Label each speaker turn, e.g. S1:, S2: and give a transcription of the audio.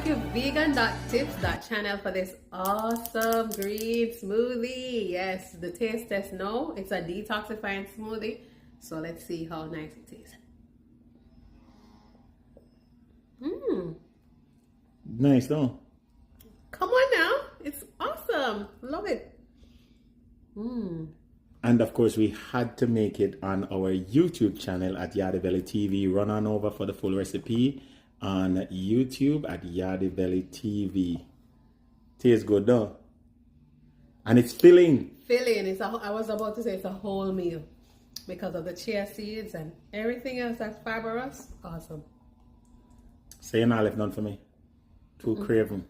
S1: back to vegan.tips.channel for this awesome green smoothie. Yes, the taste test now. It's a detoxifying smoothie. So let's see how nice it is.
S2: Nice, though.
S1: Come on now. It's awesome. Love it.
S2: And of course, we had to make it on our YouTube channel at ZELLE TV. Run on over for the full recipe on YouTube at ZELLE TV. Tastes good, though. And it's filling.
S1: Filling. I was about to say it's a whole meal because of the chia seeds and everything else that's fibrous. Awesome.
S2: Say you're not left none for me. Too craving.